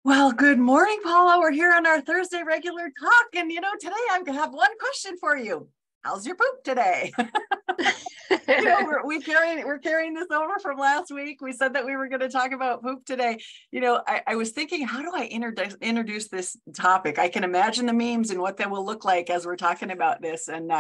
Well, good morning, Paula. We're here on our Thursday regular talk. And, today I'm going to have one question for you. How's your poop today? We're carrying this over from last week. We said that we were going to talk about poop today. I was thinking, how do I introduce this topic? I can imagine the memes and what they will look like as we're talking about this. And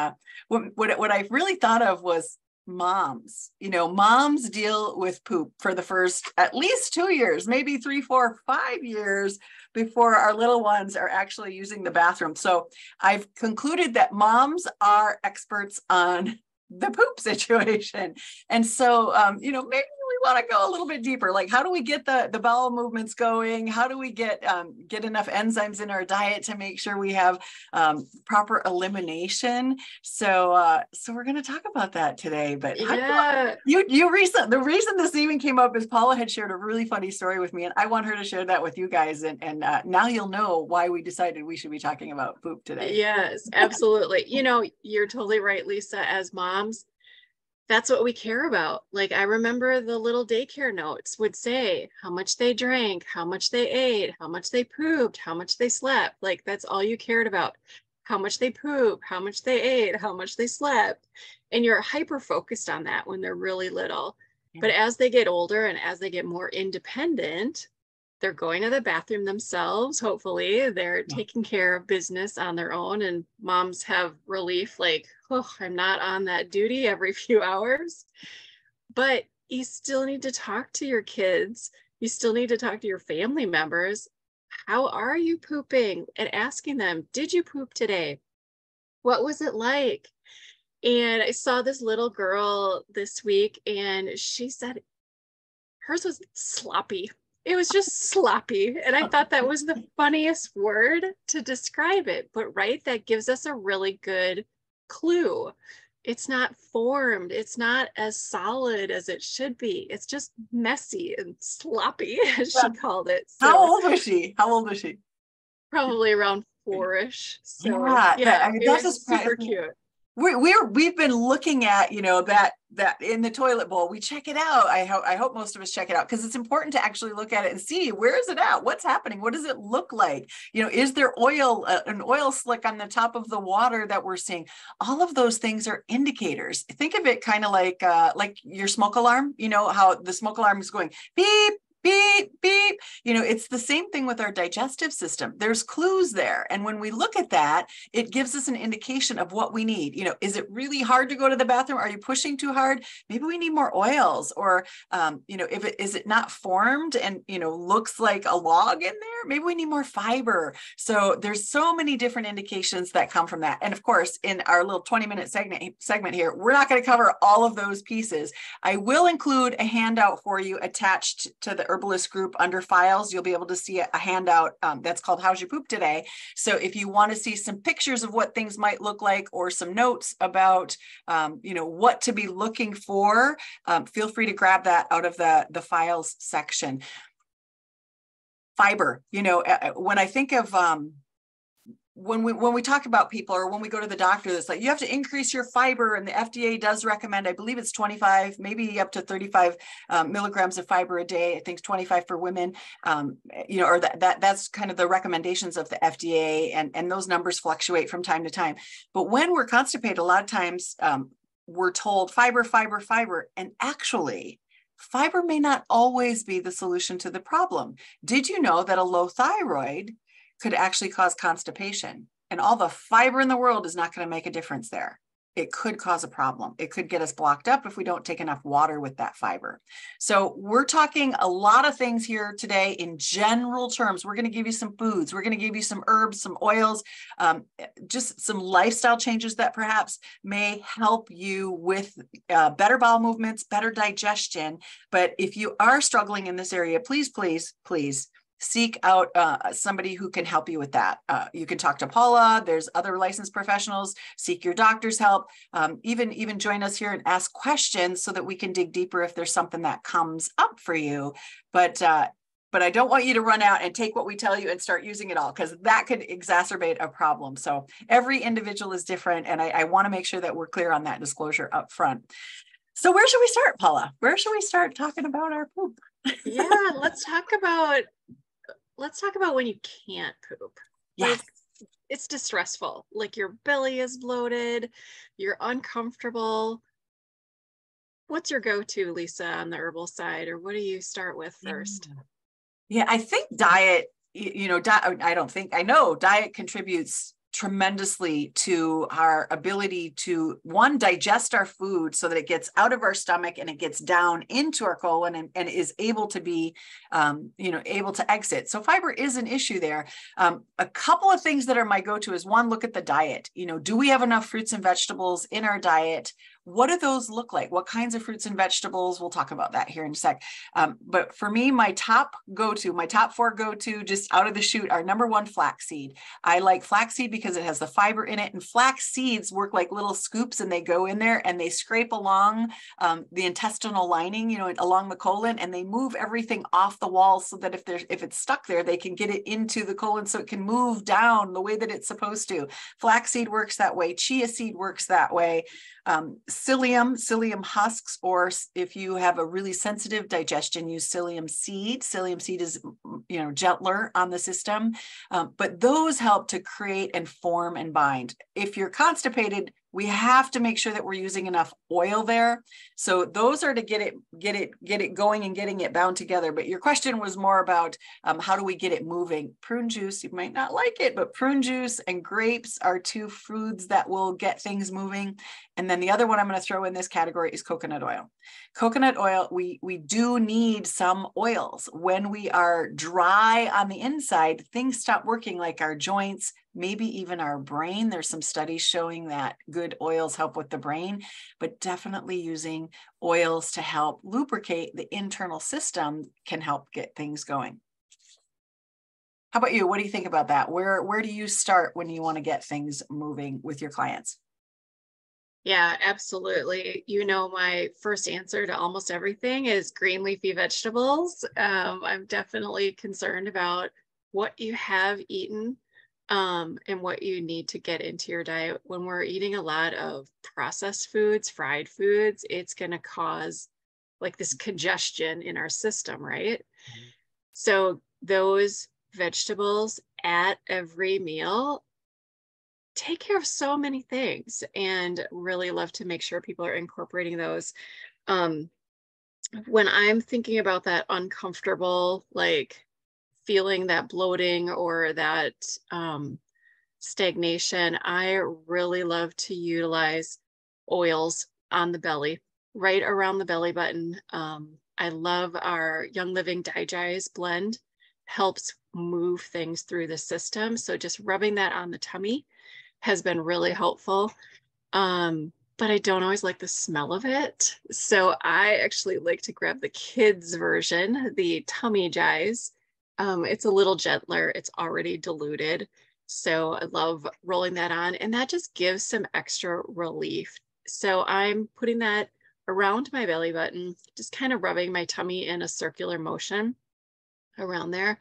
what I really thought of was moms. Moms deal with poop for the first at least 2 years, maybe 3, 4, 5 years before our little ones are actually using the bathroom. So I've concluded that moms are experts on the poop situation. And so, maybe we want to go a little bit deeper. Like, how do we get the bowel movements going? How do we get enough enzymes in our diet to make sure we have proper elimination? So we're going to talk about that today. But Yeah. the reason this even came up is Paula had shared a really funny story with me, and I want her to share that with you guys. And now you'll know why we decided we should be talking about poop today. Yes, absolutely. You're totally right, Lisa. As moms, that's what we care about. Like, I remember the little daycare notes would say how much they drank, how much they ate, how much they pooped, how much they slept. Like, that's all you cared about. How much they poop, how much they ate, how much they slept. And you're hyper focused on that when they're really little. But as they get older and as they get more independent, they're going to the bathroom themselves. Hopefully they're taking care of business on their own, and moms have relief, like, oh, I'm not on that duty every few hours. But you still need to talk to your kids. You still need to talk to your family members. How are you pooping? And asking them, did you poop today? What was it like? And I saw this little girl this week, and she said hers was sloppy. It was just sloppy. And I thought that was the funniest word to describe it. But right, that gives us a really good clue. It's not formed. It's not as solid as it should be. It's just messy and sloppy, as she called it. How So old was she? probably around 4-ish. So Yeah, it that's was just super cute. we've been looking at that in the toilet bowl. We check it out. I hope most of us check it out, because it's important to actually look at it and see, where is it at, what's happening, what does it look like, is there oil, an oil slick on the top of the water that we're seeing? All of those things are indicators. Think of it kind of like your smoke alarm. How the smoke alarm is going beep, beep, beep. It's the same thing with our digestive system. There's clues there. And when we look at that, it gives us an indication of what we need. Is it really hard to go to the bathroom? Are you pushing too hard? Maybe we need more oils. Or, if it is it not formed and, looks like a log in there, maybe we need more fiber. So there's so many different indications that come from that. And of course, in our little 20-minute segment here, we're not going to cover all of those pieces. I will include a handout for you attached to the herbalist group under files. You'll be able to see a handout that's called How's Your Poop Today? So if you want to see some pictures of what things might look like, or some notes about what to be looking for, feel free to grab that out of the files section. Fiber, when I think of when we talk about people, or when we go to the doctor, that's like, you have to increase your fiber, and the FDA does recommend, I believe it's 25, maybe up to 35 milligrams of fiber a day. I think 25 for women, or that's kind of the recommendations of the FDA, and those numbers fluctuate from time to time. But when we're constipated, a lot of times we're told fiber, fiber, fiber, and actually, fiber may not always be the solution to the problem. Did you know that a low thyroid could actually cause constipation? And all the fiber in the world is not going to make a difference there. It could cause a problem. It could get us blocked up if we don't take enough water with that fiber. So we're talking a lot of things here today in general terms. We're going to give you some foods. We're going to give you some herbs, some oils, just some lifestyle changes that perhaps may help you with better bowel movements, better digestion. But if you are struggling in this area, please, please, please seek out somebody who can help you with that. You can talk to Paula. There's other licensed professionals. Seek your doctor's help. Even join us here and ask questions so that we can dig deeper if there's something that comes up for you. But I don't want you to run out and take what we tell you and start using it all, because that could exacerbate a problem. So every individual is different, and I want to make sure that we're clear on that disclosure up front. So where should we start, Paula? Where should we start talking about our poop? Yeah, let's talk about let's talk about when you can't poop. Yes. Like, it's distressful. Like your belly is bloated, you're uncomfortable. What's your go-to, Lisa, on the herbal side, or what do you start with first? Yeah, I think diet, I know diet contributes tremendously to our ability to, one, digest our food so that it gets out of our stomach and it gets down into our colon and is able to be, able to exit. So fiber is an issue there. A couple of things that are my go-to is, one, look at the diet. Do we have enough fruits and vegetables in our diet? What do those look like? What kinds of fruits and vegetables? We'll talk about that here in a sec. But for me, my top four go-to just out of the chute are, number one, flaxseed. I like flaxseed because it has the fiber in it, and flax seeds work like little scoops, and they go in there and they scrape along the intestinal lining, along the colon, and they move everything off the walls so that if it's stuck there, they can get it into the colon so it can move down the way that it's supposed to. Flaxseed works that way. Chia seed works that way. Psyllium husks, or if you have a really sensitive digestion, use psyllium seed. Psyllium seed is, gentler on the system, but those help to create and form and bind. If you're constipated, we have to make sure that we're using enough oil there. So those are to get it going and getting it bound together. But your question was more about how do we get it moving? Prune juice, you might not like it, but prune juice and grapes are two foods that will get things moving. And then the other one I'm going to throw in this category is coconut oil. Coconut oil, we do need some oils. When we are dry on the inside, things stop working, like our joints, maybe even our brain. There's some studies showing that good oils help with the brain, but definitely using oils to help lubricate the internal system can help get things going. How about you? What do you think about that? Where do you start when you want to get things moving with your clients? Yeah, absolutely. My first answer to almost everything is green leafy vegetables. I'm definitely concerned about what you have eaten and what you need to get into your diet. When we're eating a lot of processed foods, fried foods, it's going to cause like this congestion in our system, right? Mm-hmm. So those vegetables at every meal take care of so many things, and really love to make sure people are incorporating those. When I'm thinking about that uncomfortable, like feeling that bloating or that stagnation, I really love to utilize oils on the belly, right around the belly button. I love our Young Living Digest blend, helps move things through the system. So just rubbing that on the tummy has been really helpful. But I don't always like the smell of it. So I actually like to grab the kids version, the Tummy Jize. It's a little gentler. It's already diluted. So I love rolling that on, and that just gives some extra relief. So I'm putting that around my belly button, just kind of rubbing my tummy in a circular motion around there.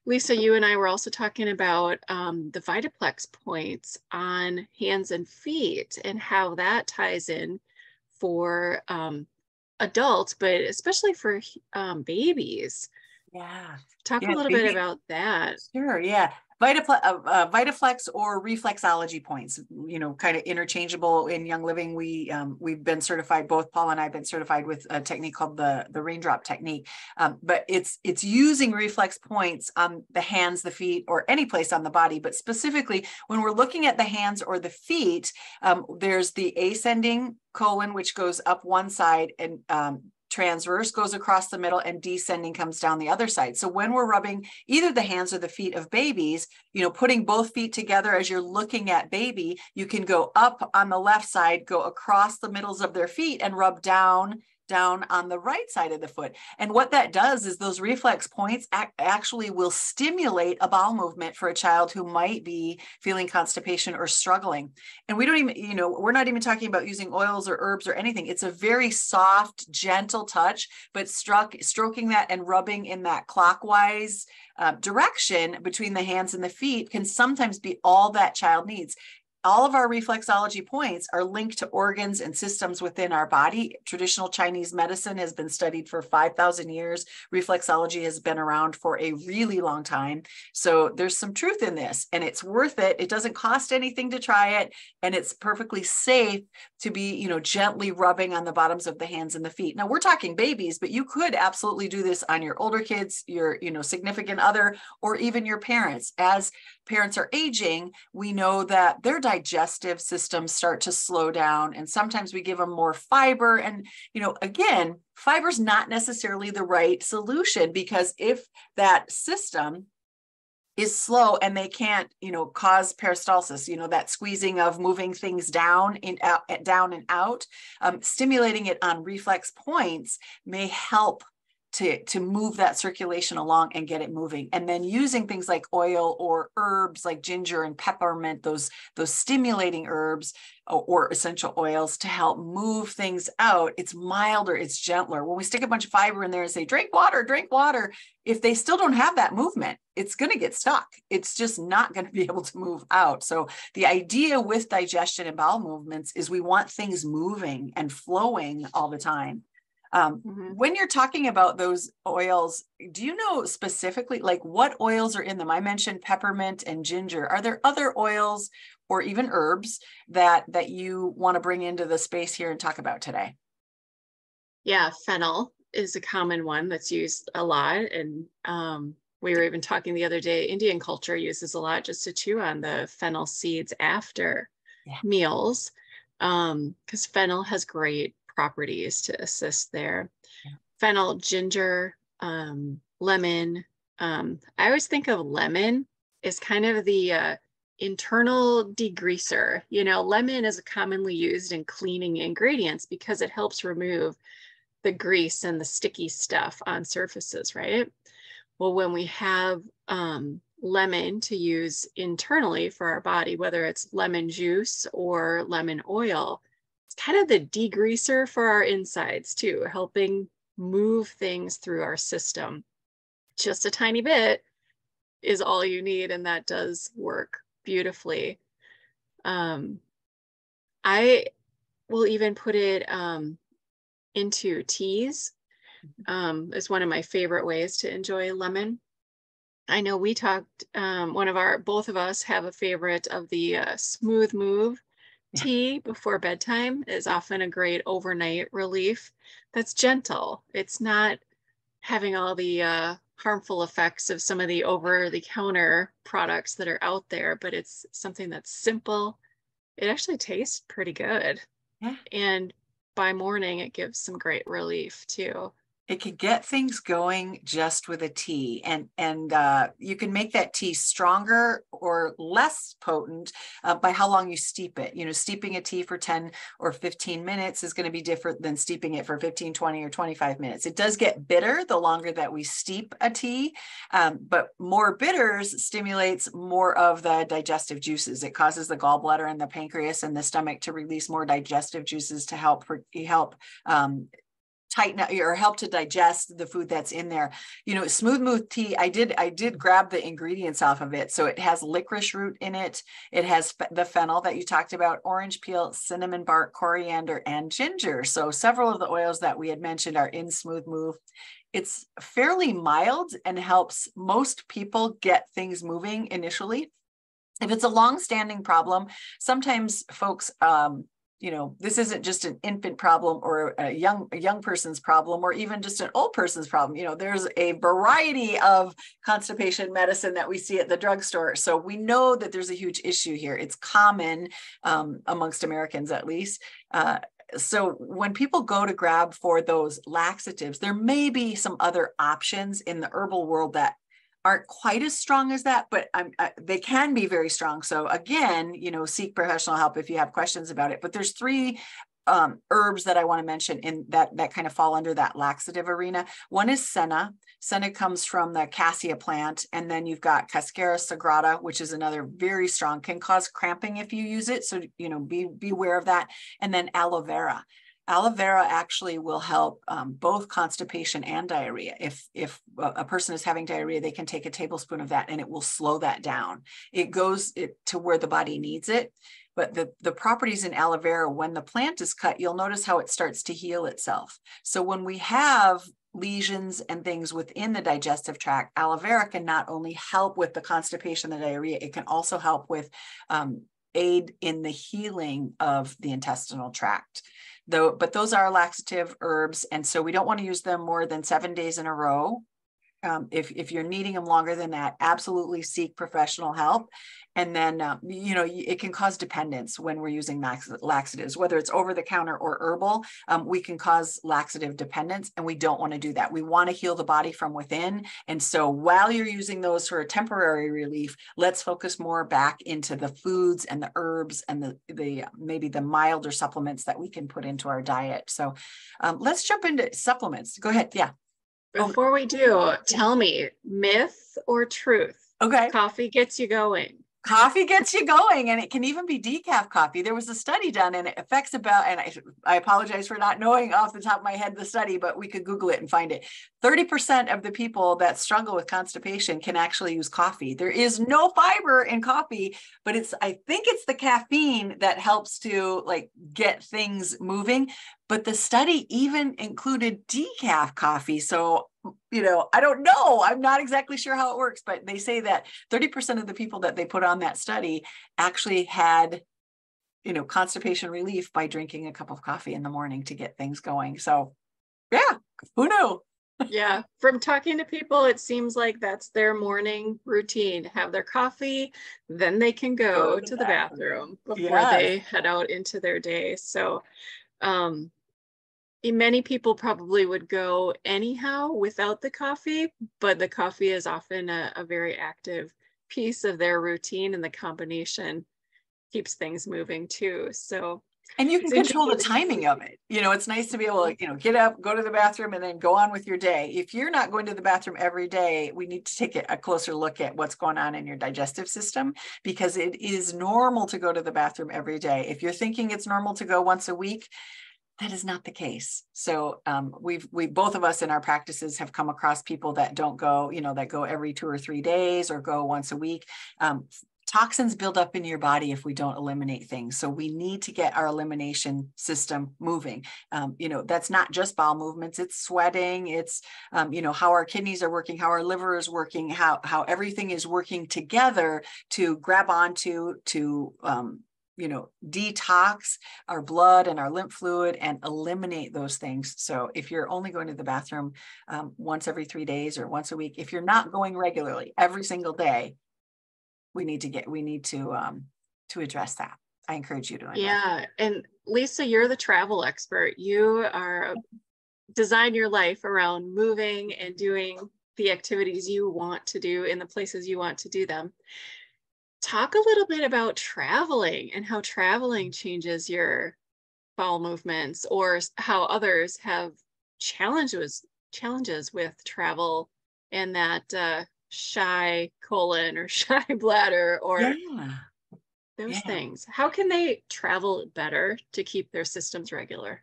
Lisa, you and I were also talking about the Vitaplex points on hands and feet and how that ties in for adults, but especially for babies. Yeah. Talk a little bit about that. Sure. Yeah. Vitaflex or reflexology points, kind of interchangeable in Young Living. We've been certified, both Paula and I have been certified with a technique called the raindrop technique. But it's using reflex points on the hands, the feet, or any place on the body. But specifically, when we're looking at the hands or the feet, there's the ascending colon, which goes up one side, and transverse goes across the middle, and descending comes down the other side. So when we're rubbing either the hands or the feet of babies, putting both feet together as you're looking at baby, you can go up on the left side, go across the middles of their feet, and rub down on the right side of the foot. And what that does is those reflex points actually will stimulate a bowel movement for a child who might be feeling constipation or struggling. And we don't even, we're not even talking about using oils or herbs or anything. It's a very soft, gentle touch, but stroking that and rubbing in that clockwise direction between the hands and the feet can sometimes be all that child needs. all of our reflexology points are linked to organs and systems within our body. Traditional Chinese medicine has been studied for 5,000 years. Reflexology has been around for a really long time. So there's some truth in this, and it's worth it. It doesn't cost anything to try it, and it's perfectly safe to be, gently rubbing on the bottoms of the hands and the feet. Now, we're talking babies, but you could absolutely do this on your older kids, your, significant other, or even your parents. As parents are aging, we know that their digestive systems start to slow down, and sometimes we give them more fiber. And, again, fiber is not necessarily the right solution, because if that system is slow and they can't, cause peristalsis, that squeezing of moving things down and out, stimulating it on reflex points may help to move that circulation along and get it moving. And then using things like oil or herbs like ginger and peppermint, those stimulating herbs or essential oils to help move things out. It's milder, it's gentler. When we stick a bunch of fiber in there and say, drink water, if they still don't have that movement, it's going to get stuck. It's just not going to be able to move out. So the idea with digestion and bowel movements is we want things moving and flowing all the time. When you're talking about those oils, do you know specifically like what oils are in them? I mentioned peppermint and ginger. Are there other oils or even herbs that you want to bring into the space here and talk about today? Yeah, fennel is a common one that's used a lot. And we were even talking the other day, Indian culture uses a lot just to chew on the fennel seeds after meals, because fennel has great properties to assist there. Fennel, ginger, lemon. I always think of lemon as kind of the internal degreaser. Lemon is commonly used in cleaning ingredients because it helps remove the grease and the sticky stuff on surfaces, right? Well, when we have lemon to use internally for our body, whether it's lemon juice or lemon oil, it's kind of the degreaser for our insides too, helping move things through our system. Just a tiny bit is all you need, and that does work beautifully. I will even put it into teas. Is one of my favorite ways to enjoy lemon. I know we talked, both of us have a favorite of the Smooth Move tea before bedtime is often a great overnight relief. That's gentle. It's not having all the harmful effects of some of the over-the-counter products that are out there, but it's something that's simple. It actually tastes pretty good. Yeah. And by morning, it gives some great relief too. It can get things going just with a tea, and you can make that tea stronger or less potent by how long you steep it. Steeping a tea for 10 or 15 minutes is going to be different than steeping it for 15, 20, or 25 minutes. It does get bitter the longer that we steep a tea, but more bitters stimulates more of the digestive juices. It causes the gallbladder and the pancreas and the stomach to release more digestive juices to help tighten up or help to digest the food that's in there. Smooth Move tea, I did grab the ingredients off of it. So it has licorice root in it. It has the fennel that you talked about, orange peel, cinnamon bark, coriander, and ginger. So several of the oils that we had mentioned are in Smooth Move. It's fairly mild and helps most people get things moving initially. If it's a long-standing problem, sometimes folks, this isn't just an infant problem or a young person's problem or even just an old person's problem. There's a variety of constipation medicine that we see at the drugstore. So we know that there's a huge issue here. It's common amongst Americans, at least. So when people go to grab for those laxatives, there may be some other options in the herbal world that aren't quite as strong as that, but they can be very strong. So again, seek professional help if you have questions about it. But there's 3 herbs that I want to mention in that kind of fall under that laxative arena. One is senna. Senna comes from the cassia plant. And then you've got Cascara sagrada, which is another very strong, can cause cramping if you use it. So, be aware of that. And then aloe vera. Aloe vera actually will help both constipation and diarrhea. If a person is having diarrhea, they can take a tablespoon of that and it will slow that down. It goes to where the body needs it. But the properties in aloe vera, when the plant is cut, you'll notice how it starts to heal itself. So when we have lesions and things within the digestive tract, aloe vera can not only help with the constipation, the diarrhea, it can also help with aid in the healing of the intestinal tract. But those are laxative herbs, and so we don't want to use them more than 7 days in a row. If you're needing them longer than that, absolutely seek professional help. And then, it can cause dependence when we're using laxatives, whether it's over the counter or herbal. We can cause laxative dependence, and we don't want to do that. We want to heal the body from within. And so while you're using those for a temporary relief, let's focus more back into the foods and the herbs and the maybe the milder supplements that we can put into our diet. So let's jump into supplements. Go ahead. Yeah. Before we do, tell me, myth or truth? Okay. Coffee gets you going. Coffee gets you going, and it can even be decaf coffee. There was a study done, and it affects about, and I apologize for not knowing off the top of my head the study, but we could Google it and find it. 30% of the people that struggle with constipation can actually use coffee. There is no fiber in coffee, but I think it's the caffeine that helps to get things moving. But the study even included decaf coffee. So, I don't know. I'm not exactly sure how it works, but they say that 30% of the people that they put on that study actually had, constipation relief by drinking a cup of coffee in the morning to get things going. So, yeah, who knew? Yeah. From talking to people, it seems like that's their morning routine. Have their coffee, then they can go to the bathroom before they head out into their day. So, many people probably would go anyhow without the coffee, but the coffee is often a very active piece of their routine, and the combination keeps things moving too. So, and you can control the timing of it. It's nice to be able to, get up, go to the bathroom, and then go on with your day. If you're not going to the bathroom every day, we need to take a closer look at what's going on in your digestive system, because it is normal to go to the bathroom every day. If you're thinking it's normal to go once a week, that is not the case. So we both of us in our practices have come across people that don't go, that go every 2 or 3 days or go once a week. Toxins build up in your body if we don't eliminate things. So we need to get our elimination system moving. That's not just bowel movements, it's sweating, it's, how our kidneys are working, how our liver is working, how everything is working together to grab onto, to detox our blood and our lymph fluid and eliminate those things. So if you're only going to the bathroom once every 3 days or once a week, if you're not going regularly every single day, we need to address that. I encourage you to. Yeah. And Lisa, you're the travel expert. You are design your life around moving and doing the activities you want to do in the places you want to do them. Talk a little bit about traveling and how traveling changes your bowel movements, or how others have challenges with travel and that shy colon or shy bladder or those things. How can they travel better to keep their systems regular?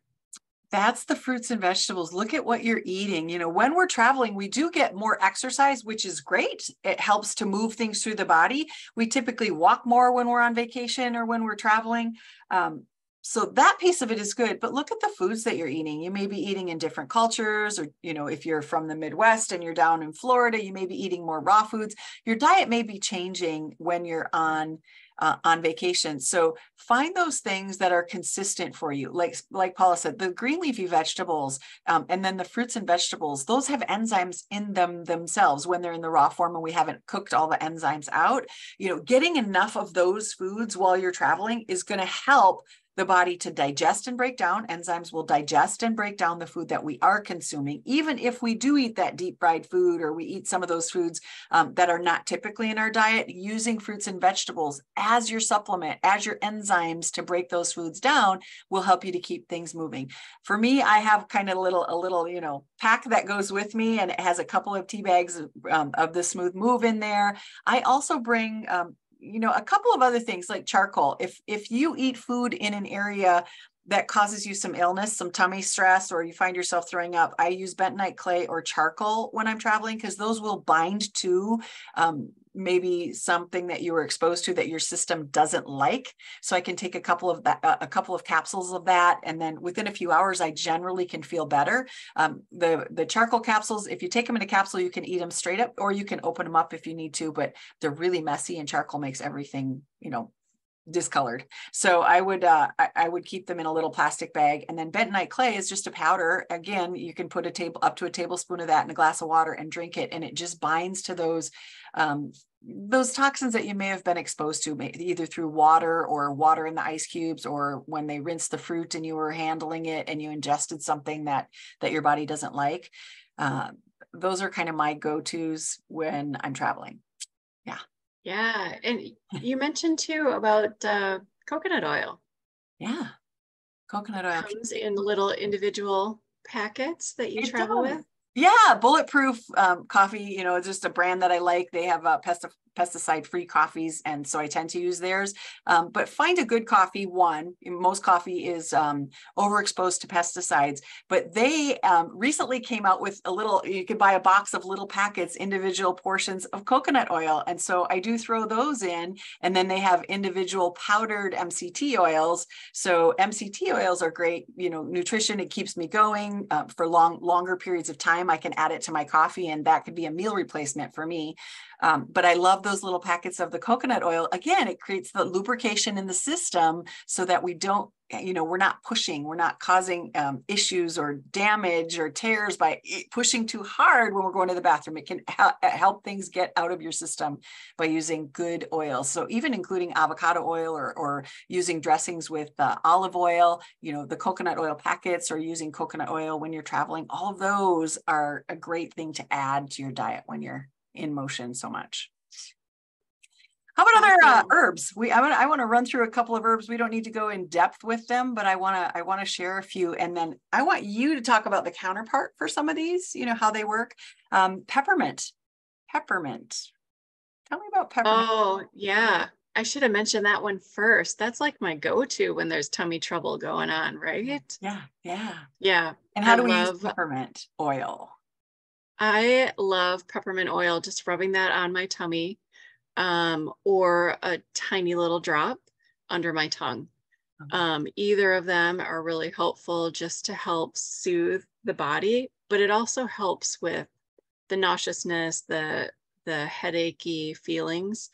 That's the fruits and vegetables. Look at what you're eating. When we're traveling, we do get more exercise, which is great. It helps to move things through the body. We typically walk more when we're on vacation or when we're traveling. So that piece of it is good, but look at the foods that you're eating. You may be eating in different cultures, or, if you're from the Midwest and you're down in Florida, you may be eating more raw foods. Your diet may be changing when you're on vacation. So find those things that are consistent for you. Like Paula said, the green leafy vegetables, and then the fruits and vegetables, those have enzymes in them themselves when they're in the raw form and we haven't cooked all the enzymes out. Getting enough of those foods while you're traveling is going to help the body to digest and break down. Enzymes will digest and break down the food that we are consuming, even if we do eat that deep fried food or we eat some of those foods that are not typically in our diet. Using fruits and vegetables as your supplement, as your enzymes to break those foods down will help you to keep things moving. For me, I have kind of a little pack that goes with me, and it has a couple of tea bags of the Smooth Move in there. I also bring a couple of other things like charcoal. If you eat food in an area that causes you some illness, some tummy stress, or you find yourself throwing up, I use bentonite clay or charcoal when I'm traveling, because those will bind to maybe something that you were exposed to that your system doesn't like. So I can take a couple of capsules of that, and then within a few hours, I generally can feel better. The charcoal capsules, if you take them in a capsule, you can eat them straight up, or you can open them up if you need to, but they're really messy, and charcoal makes everything, discolored. So I would keep them in a little plastic bag. And then bentonite clay is just a powder. Again, you can put up to a tablespoon of that in a glass of water and drink it, and it just binds to those toxins that you may have been exposed to, either through water or water in the ice cubes, or when they rinsed the fruit and you were handling it and you ingested something that your body doesn't like. Those are kind of my go-tos when I'm traveling. Yeah. Yeah. And you mentioned too about coconut oil. Yeah. Coconut oil comes in little individual packets that you travel with. Yeah. Bulletproof coffee, it's just a brand that I like. They have pesticide-free coffees, and so I tend to use theirs. But find a good coffee. Most coffee is overexposed to pesticides, but they recently came out with you can buy a box of little packets, individual portions of coconut oil. And so I do throw those in, and then they have individual powdered MCT oils. So MCT oils are great, nutrition. It keeps me going for longer periods of time. I can add it to my coffee, and that could be a meal replacement for me. But I love those little packets of the coconut oil. Again, it creates the lubrication in the system so that we don't, we're not causing issues or damage or tears by pushing too hard when we're going to the bathroom. It can help things get out of your system by using good oils. So even including avocado oil or using dressings with olive oil, the coconut oil packets, or using coconut oil when you're traveling, all of those are a great thing to add to your diet when you're in motion so much. How about other herbs? I want to run through a couple of herbs. We don't need to go in depth with them, but I want to share a few, and then I want you to talk about the counterpart for some of these. How they work. Peppermint. Tell me about peppermint. Oh yeah, I should have mentioned that one first. That's like my go-to when there's tummy trouble going on, right? Yeah. And how do we use peppermint oil? I love peppermint oil, just rubbing that on my tummy, or a tiny little drop under my tongue. Either of them are really helpful just to help soothe the body, but it also helps with the nauseousness, the headachy feelings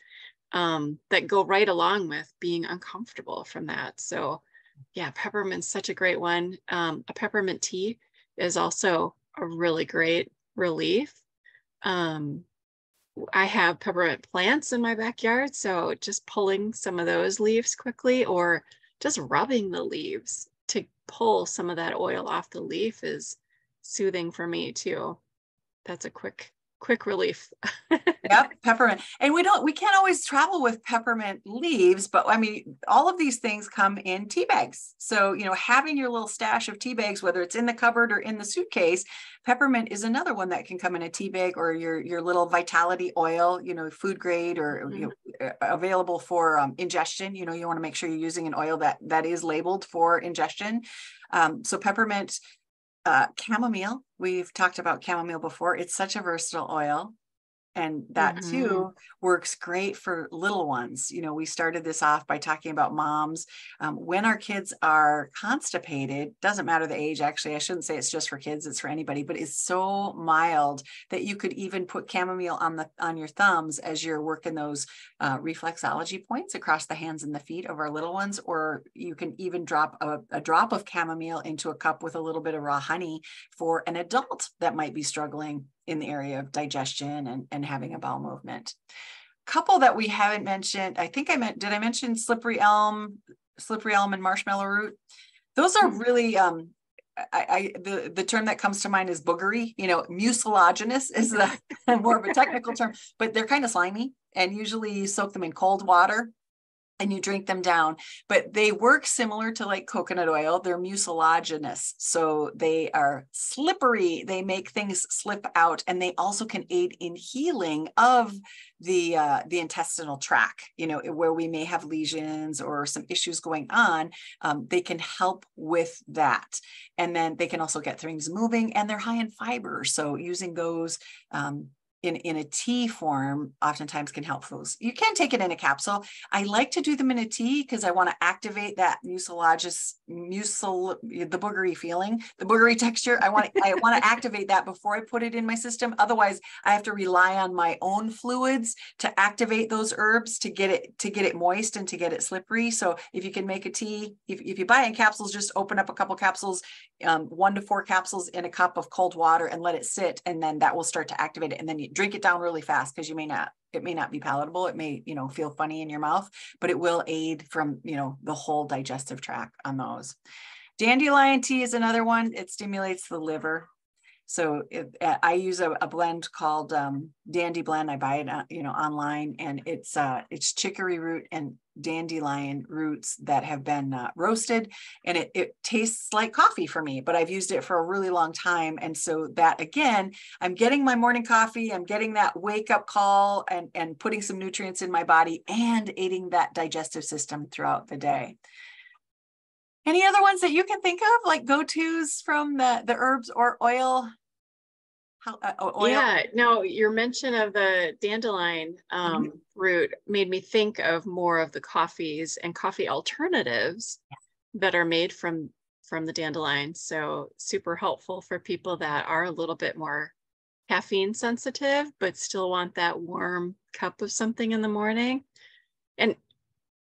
that go right along with being uncomfortable from that. So yeah, peppermint's such a great one. A peppermint tea is also a really great relief. I have peppermint plants in my backyard, so just pulling some of those leaves quickly, or just rubbing the leaves to pull some of that oil off the leaf, is soothing for me too. That's a quick relief. Yep, peppermint. And we can't always travel with peppermint leaves, but I mean, all of these things come in tea bags. So, having your little stash of tea bags, whether it's in the cupboard or in the suitcase, peppermint is another one that can come in a tea bag, or your little vitality oil, food grade, or available for ingestion. You want to make sure you're using an oil that is labeled for ingestion. So peppermint. Chamomile, we've talked about chamomile before. It's such a versatile oil. And that too works great for little ones. We started this off by talking about moms. When our kids are constipated, doesn't matter the age, actually, I shouldn't say it's just for kids, it's for anybody, but it's so mild that you could even put chamomile on your thumbs as you're working those reflexology points across the hands and the feet of our little ones. Or you can even drop a drop of chamomile into a cup with a little bit of raw honey for an adult that might be struggling in the area of digestion and having a bowel movement. Couple that we haven't mentioned, did I mention slippery elm and marshmallow root? Those are really, the term that comes to mind is boogery. Mucilaginous is the more of a technical term, but they're kind of slimy, and usually you soak them in cold water and you drink them down, but they work similar to like coconut oil. They're mucilaginous, so they are slippery. They make things slip out, and they also can aid in healing of the intestinal tract, where we may have lesions or some issues going on. They can help with that. And then they can also get things moving, and they're high in fiber. So using those in a tea form oftentimes can help those. You can take it in a capsule. I like to do them in a tea because I want to activate that the boogery feeling, the boogery texture. I want to activate that before I put it in my system. Otherwise, I have to rely on my own fluids to activate those herbs to get it moist and to get it slippery. So if you can make a tea, if you buy it in capsules, just open up a couple capsules, 1 to 4 capsules in a cup of cold water, and let it sit, and then that will start to activate it. And then you drink it down really fast, because it may not be palatable. It may, feel funny in your mouth, but it will aid from, the whole digestive tract on those. Dandelion tea is another one. It stimulates the liver. So I use a blend called Dandy Blend. I buy it, online, and it's chicory root and dandelion roots that have been roasted, and it tastes like coffee for me, but I've used it for a really long time. And so that, again, I'm getting my morning coffee, I'm getting that wake up call, and putting some nutrients in my body and aiding that digestive system throughout the day. Any other ones that you can think of, like go-tos from the herbs or oil? Oil? Yeah, no, your mention of the dandelion root made me think of more of the coffees and coffee alternatives that are made from the dandelion. So super helpful for people that are a little bit more caffeine sensitive, but still want that warm cup of something in the morning. And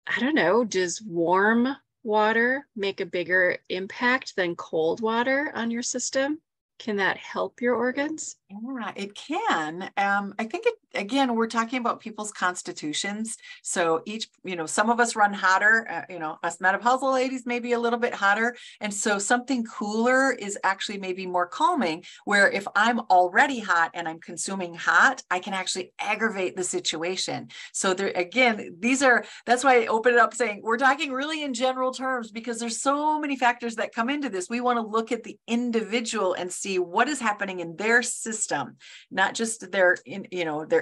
I don't know, does warm water make a bigger impact than cold water on your system? Can that help your organs? Yeah, it can. I think again, we're talking about people's constitutions. So each, some of us run hotter, us menopausal ladies may be a little bit hotter. And so something cooler is actually maybe more calming, where if I'm already hot and I'm consuming hot, I can actually aggravate the situation. So there, again, that's why I open it up saying, we're talking really in general terms, because there's so many factors that come into this. We want to look at the individual and see what is happening in their system, not just their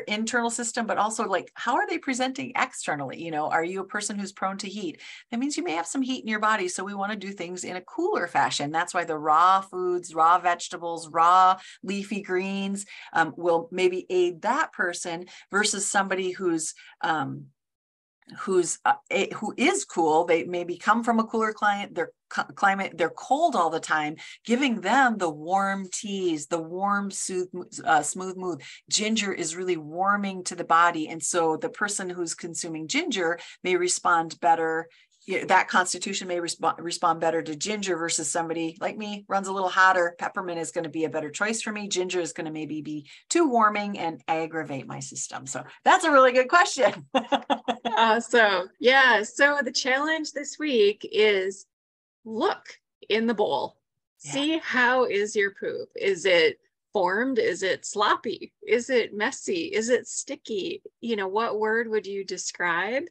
internal system, but also like, how are they presenting externally? Are you a person who's prone to heat? That means you may have some heat in your body. So we want to do things in a cooler fashion. That's why the raw foods, raw vegetables, raw leafy greens will maybe aid that person versus somebody who is cool. They maybe come from a cooler climate, they're cold all the time, giving them the warm teas, the warm, smooth mood. Ginger is really warming to the body. And so the person who's consuming ginger may respond better. That constitution may respond better to ginger versus somebody like me runs a little hotter. Peppermint is going to be a better choice for me. Ginger is going to maybe be too warming and aggravate my system. So that's a really good question. Awesome. Yeah. So the challenge this week is look in the bowl. Yeah. See, how is your poop? Is it formed? Is it sloppy? Is it messy? Is it sticky? What word would you describe?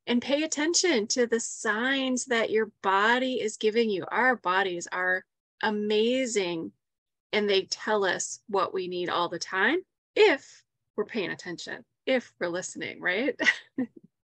And pay attention to the signs that your body is giving you. Our bodies are amazing, and they tell us what we need all the time if we're paying attention, if we're listening, right?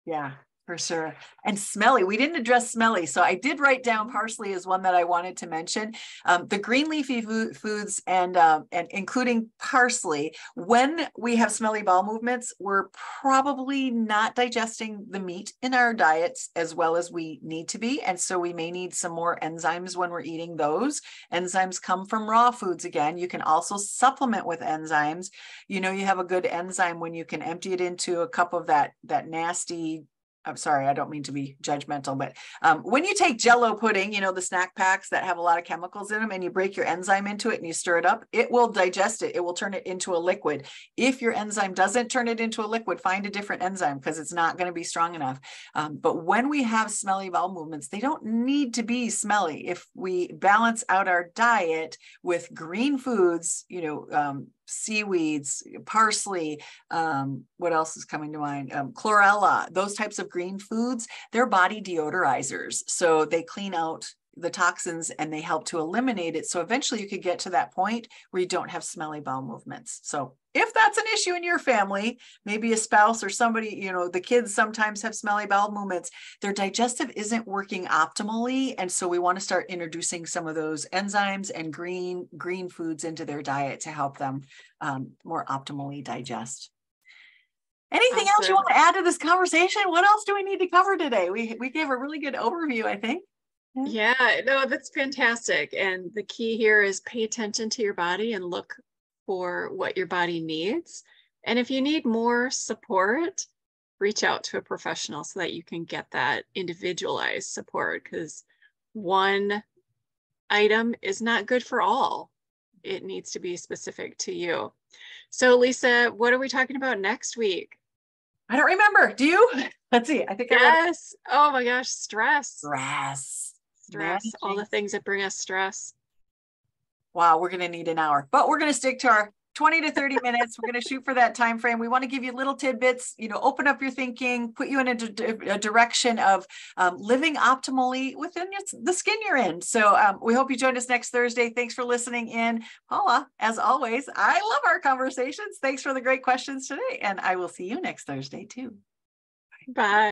Yeah, for sure. And smelly, we didn't address smelly. So I did write down parsley as one that I wanted to mention. The green leafy foods and including parsley, when we have smelly bowel movements, we're probably not digesting the meat in our diets as well as we need to be. And so we may need some more enzymes when we're eating those. Enzymes come from raw foods again. You can also supplement with enzymes. You have a good enzyme when you can empty it into a cup of that nasty, I'm sorry, I don't mean to be judgmental, but when you take Jell-O pudding, the snack packs that have a lot of chemicals in them, and you break your enzyme into it and you stir it up, it will digest it. It will turn it into a liquid. If your enzyme doesn't turn it into a liquid, find a different enzyme because it's not going to be strong enough. But when we have smelly bowel movements, they don't need to be smelly. If we balance out our diet with green foods, seaweeds, parsley, what else is coming to mind? Chlorella, those types of green foods, they're body deodorizers. So they clean out the toxins and they help to eliminate it. So eventually you could get to that point where you don't have smelly bowel movements. So if that's an issue in your family, maybe a spouse or somebody, the kids sometimes have smelly bowel movements, their digestive isn't working optimally. And so we want to start introducing some of those enzymes and green foods into their diet to help them more optimally digest. Anything else you want to add to this conversation? What else do we need to cover today? We gave a really good overview, I think. Yeah, no, that's fantastic. And the key here is pay attention to your body and look for what your body needs. And if you need more support, reach out to a professional so that you can get that individualized support, because one item is not good for all. It needs to be specific to you. So Lisa, what are we talking about next week? I don't remember. Do you? Let's see. I think yes. Oh my gosh, stress. Managing. All the things that bring us stress. Wow, we're going to need an hour, but we're going to stick to our 20 to 30 minutes. We're going to shoot for that time frame. We want to give you little tidbits, open up your thinking, put you in a direction of living optimally within the skin you're in. So we hope you join us next Thursday. Thanks for listening in. Paula, as always, I love our conversations. Thanks for the great questions today. And I will see you next Thursday too. Bye.